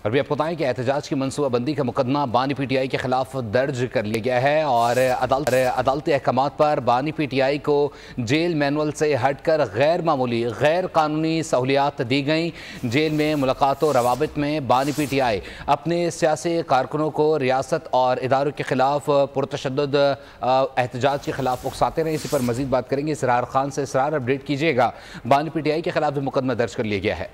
और भी आपको बताएं कि एहतजाज की मनसूबाबंदी का मुकदमा बानी PTI के खिलाफ दर्ज कर लिया गया है और अदालती अहकाम पर बानी PTI को जेल मैनुअल से हटकर गैर मामूली गैर कानूनी सहूलियात दी गई। जेल में मुलाकातों रवाबित में बानी PTI अपने सियासी कारकुनों को रियासत और इदारों के खिलाफ पुरतशद्दुद एहतजाज के खिलाफ उकसाते रहे। इसी पर मजीद बात करेंगे इसरार खान से। इसरार, अपडेट कीजिएगा, बानी PTI के खिलाफ भी मुकदमा दर्ज कर लिया गया है।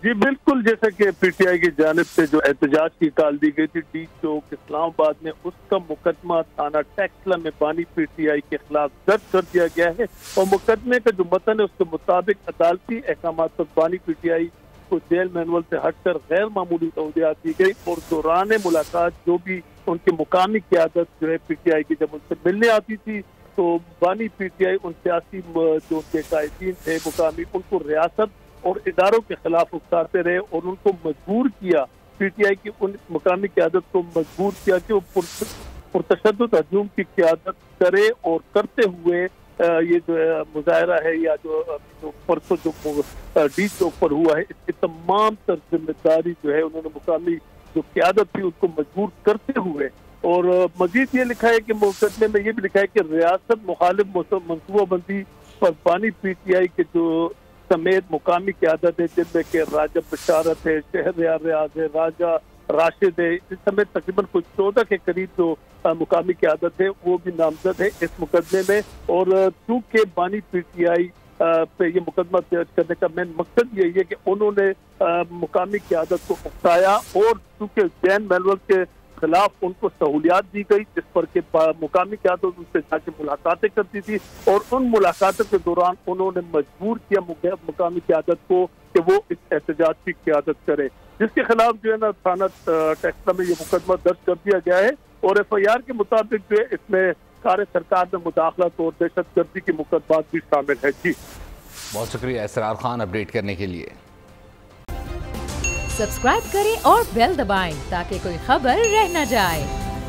जी बिल्कुल, जैसा कि PTI की जानिब से जो एहतजाज की कॉल दी गई थी डी चौक इस्लामाबाद में, उसका मुकदमा थाना टैक्सला में बानी PTI के खिलाफ दर्ज कर दिया गया है। और मुकदमे का जो मतन है उसके मुताबिक अदालती अहकाम पर बानी PTI को जेल मैनुअल से हटकर गैर मामूली सहूलियात दी गई और दौरान मुलाकात जो भी उनकी मुकामी क़यादत जो है PTI की जब उनसे मिलने आती थी तो बानी PTI उन सियासी जो उनके कायदीन थे मुकामी, उनको रियासत और इदारों के खिलाफ उकसाते रहे और उनको मजबूर किया, PTI की उन मुकामी क़यादत को मजबूर किया कि वो पुरतशद्दुद हजूम की क़यादत करे और करते हुए ये जो मुजाहरा है या जो परसों जो डी चौक पर हुआ है, इसकी तमाम तर जिम्मेदारी जो है उन्होंने मुकामी जो क़यादत थी उसको मजबूर करते हुए। और मजीद ये लिखा है कि मुकदमे में ये भी लिखा है कि रियासत मुखालिफ मनसूबाबंदी पर बानी PTI के जो समेत मुकामी क़यादत है, जिनमें के राजा बशारत है, शहरयार रियाज है, राजा राशिद है, इस समेत तकरीबन कुछ 14 के करीब जो मुकामी क़यादत है वो भी नामजद है इस मुकदमे में। और चूंकि बानी PTI पे ये मुकदमा दर्ज करने का मेन मकसद यही है कि उन्होंने मुकामी क़यादत को उकसाया और चूंकि जेल मैनुअल के खिलाफ उनको सहूलियात दी गई जिस पर के मुकामी क़यादत उनसे जाके मुलाकातें करती थी और उन मुलाकातों के दौरान उन्होंने मजबूर किया मुकामी क़यादत को कि वो इस एहतजाज की क़यादत करे, जिसके खिलाफ जो है ना थाना टैक्सला में ये मुकदमा दर्ज कर दिया गया है। और FIR के मुताबिक जो है इसमें कार्य सरकार में मुदाखलत और दहशतगर्दी के मुकदमात भी शामिल है। जी बहुत शुक्रिया इसरार खान अपडेट करने के लिए। सब्सक्राइब करें और बेल दबाएं ताकि कोई खबर रह न जाए।